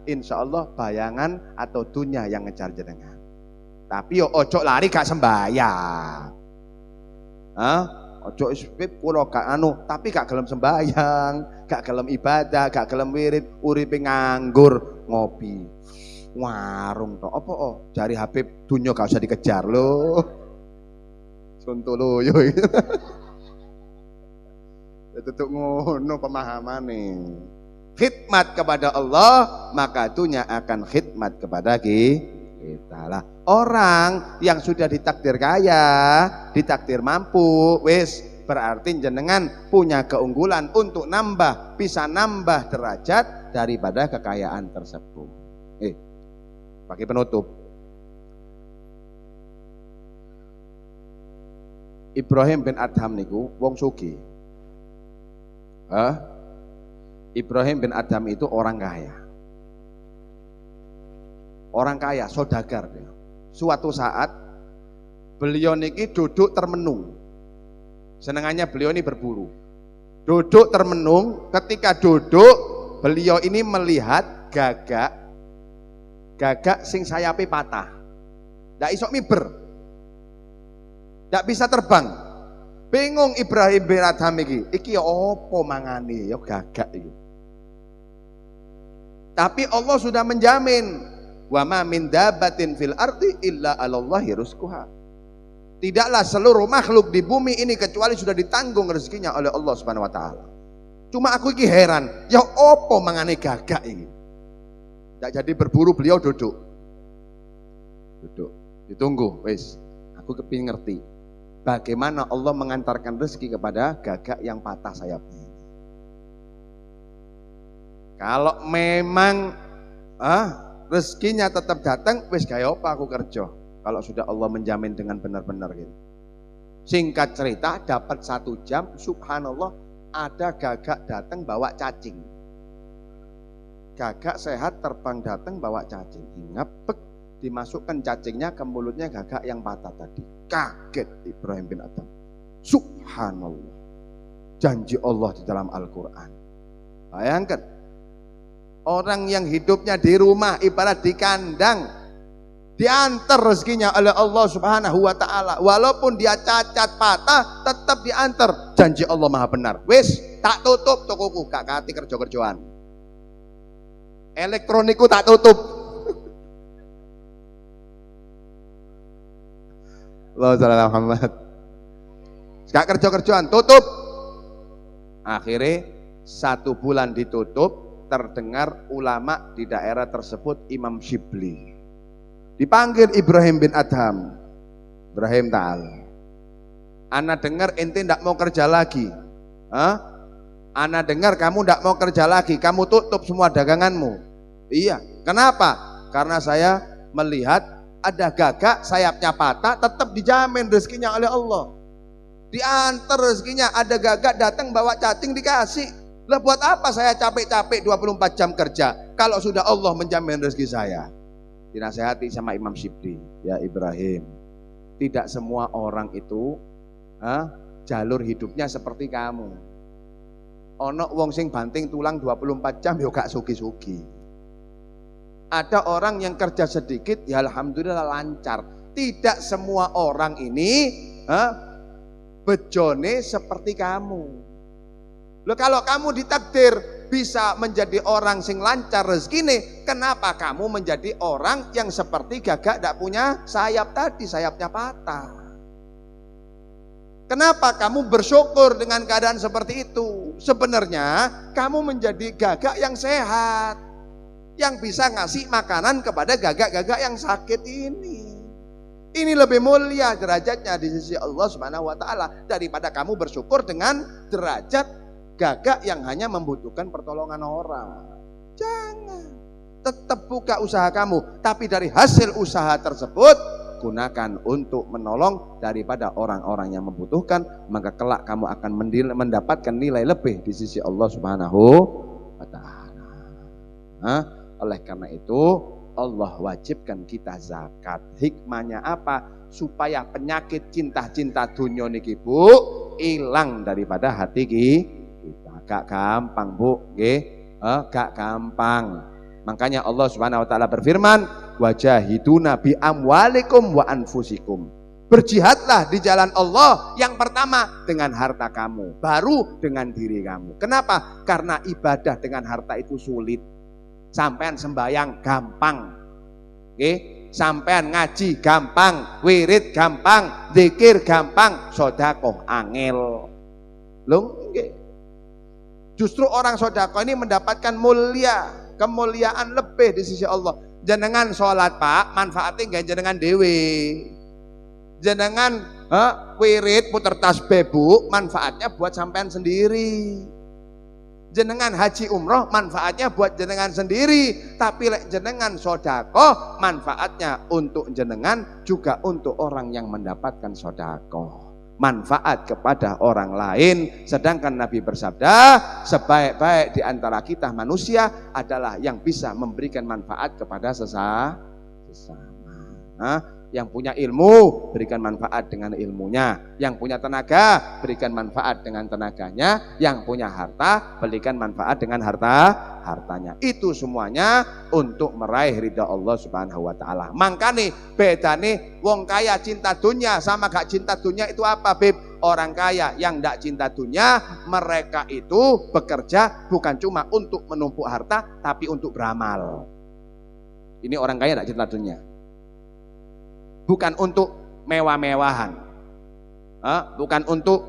insya Allah bayangan atau dunia yang ngejar jenengan. Tapi yo ojo lari gak sembahyang. Ojo isbib kula gak tapi gak gelem sembahyang, gak gelem ibadah, gak gelem wirid, uripe nganggur, ngopi. Warung to. Apa jari Habib dunya gak usah dikejar lho. Sontoloyo. Tutuk ngono pemahamane. Khidmat kepada Allah, maka dunia akan khidmat kepada kita lah. Orang yang sudah ditakdir kaya, ditakdir mampu, wis berarti jenengan punya keunggulan untuk bisa nambah derajat daripada kekayaan tersebut. Pakai penutup. Ibrahim bin Adham niku wong sugih. Ibrahim bin Adham itu orang kaya. Orang kaya, saudagar dia. Suatu saat beliau niki duduk termenung. Senengannya beliau ini berburu. Duduk termenung, ketika duduk beliau ini melihat gagak sing sayape patah. Ndak iso miber. Ndak bisa terbang. Bingung Ibrahim bin Adham iki ya apa mangane ya gagak iki. Tapi Allah sudah menjamin Wa ma min dabbatin fil ardi illa 'alallahi rizquha. Tidaklah seluruh makhluk di bumi ini kecuali sudah ditanggung rezekinya oleh Allah Subhanahu wa taala. Cuma aku iki heran, ya opo mangane gagak ini? Tidak jadi berburu, beliau duduk. Duduk, ditunggu, wis. Aku kepingin ngerti bagaimana Allah mengantarkan rezeki kepada gagak yang patah sayapnya. Kalau memang rezekinya tetap datang, wis gaya apa aku kerja. Kalau sudah Allah menjamin dengan benar-benar gitu. Singkat cerita, dapat 1 jam, subhanallah, ada gagak datang bawa cacing. Gagak sehat terbang datang bawa cacing. Ngepek, dimasukkan cacingnya ke mulutnya gagak yang patah tadi. Kaget Ibrahim bin Adham. Subhanallah. Janji Allah di dalam Al-Quran. Bayangkan, orang yang hidupnya di rumah ibarat di kandang, diantar rezekinya oleh Allah Subhanahu wa taala. Walaupun dia cacat patah, tetap diantar. Janji Allah Maha benar. Wis, tak tutup tokoku, gak kati kerja-kerjaan. Elektroniku tak tutup. Allahumma shalli ala Muhammad. Gak kerja-kerjaan, tutup. Akhirnya 1 bulan ditutup, terdengar ulama di daerah tersebut Imam Shibli. Dipanggil Ibrahim bin Adham. Ibrahim ta'ala, ana dengar ente ndak mau kerja lagi. Ana dengar kamu ndak mau kerja lagi, kamu tutup semua daganganmu. Iya, kenapa? Karena saya melihat ada gagak sayapnya patah, tetap dijamin rezekinya oleh Allah. Diantar rezekinya, ada gagak datang bawa cacing dikasih. Lah buat apa saya capek-capek 24 jam kerja kalau sudah Allah menjamin rezeki saya? Dinasehati sama Imam Shibli, ya Ibrahim, tidak semua orang itu jalur hidupnya seperti kamu. Ono wong sing banting tulang 24 jam yo gak sugi-sugi. Ada orang yang kerja sedikit ya alhamdulillah lancar. Tidak semua orang ini bejone seperti kamu. Loh, kalau kamu ditakdir bisa menjadi orang sing lancar rezekine, kenapa kamu menjadi orang yang seperti gagak tidak punya sayap tadi, sayapnya patah? Kenapa kamu bersyukur dengan keadaan seperti itu? Sebenarnya kamu menjadi gagak yang sehat, yang bisa ngasih makanan kepada gagak-gagak yang sakit ini. Ini lebih mulia derajatnya di sisi Allah Subhanahu wa taala daripada kamu bersyukur dengan derajat gagak yang hanya membutuhkan pertolongan orang. Jangan. Tetap buka usaha kamu, tapi dari hasil usaha tersebut gunakan untuk menolong daripada orang-orang yang membutuhkan, maka kelak kamu akan mendapatkan nilai lebih di sisi Allah Subhanahu wa taala. Oleh karena itu Allah wajibkan kita zakat. Hikmahnya apa? Supaya penyakit cinta-cinta dunia niki Bu hilang daripada hati kita. Gak gampang Bu, gak gampang. Makanya Allah Subhanahu wa taala berfirman, wajahiduna bi amwalikum wa anfusikum. Berjihadlah di jalan Allah, yang pertama dengan harta kamu, baru dengan diri kamu. Kenapa? Karena ibadah dengan harta itu sulit. Sampean sembayang gampang, sampean ngaji gampang, wirid gampang, zikir gampang, sedekah angel. Loh, justru orang sedekah ini mendapatkan kemuliaan lebih di sisi Allah. Jenengan sholat Pak, manfaatnya nggak jenengan dewe. Jenengan wirid puter tasbih Bu, manfaatnya buat sampean sendiri. Jenengan haji umroh, manfaatnya buat jenengan sendiri. Tapi jenengan sedekah, manfaatnya untuk jenengan juga untuk orang yang mendapatkan sedekah. Manfaat kepada orang lain. Sedangkan Nabi bersabda, sebaik-baik di antara kita manusia adalah yang bisa memberikan manfaat kepada sesama. Yang punya ilmu, berikan manfaat dengan ilmunya. Yang punya tenaga, berikan manfaat dengan tenaganya. Yang punya harta, berikan manfaat dengan hartanya. Itu semuanya untuk meraih ridha Allah Subhanahu wa taala. Mangkane bedane wong kaya cinta dunia sama gak cinta dunia itu apa, Beb? Orang kaya yang gak cinta dunia, mereka itu bekerja bukan cuma untuk menumpuk harta, tapi untuk beramal. Ini orang kaya tidak cinta dunia. Bukan untuk mewah-mewahan, bukan untuk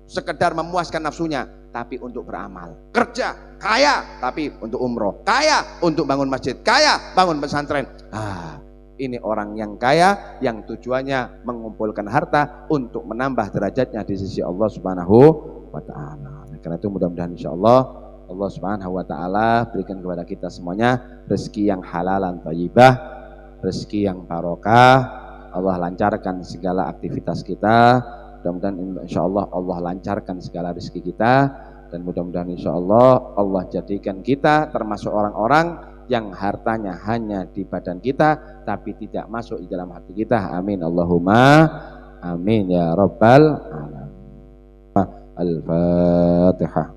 sekedar memuaskan nafsunya, tapi untuk beramal. Kerja kaya tapi untuk umroh, kaya untuk bangun masjid, kaya bangun pesantren. Ini orang yang kaya yang tujuannya mengumpulkan harta untuk menambah derajatnya di sisi Allah Subhanahu wa taala. Karena itu mudah-mudahan insyaallah Allah Subhanahu wa taala berikan kepada kita semuanya rezeki yang halalan thayyibah, rezeki yang barokah. Allah lancarkan segala aktivitas kita. Mudah-mudahan insyaallah Allah lancarkan segala rezeki kita, dan mudah-mudahan insyaallah Allah jadikan kita termasuk orang-orang yang hartanya hanya di badan kita tapi tidak masuk di dalam hati kita. Amin Allahumma amin ya rabbal alamin. Al-Fatihah.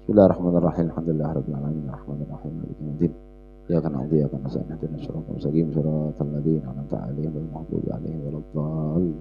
Bismillahirrahmanirrahim. Alhamdulillahirabbil alamin arrahmanir rahim maliki yaumiddin. Iyyaka na'budu wa iyyaka nasta'in ihdinas siratal mustaqim siratal ladzina an'amta 'alaihim ghairil maghdubi 'alaihim waladdallin.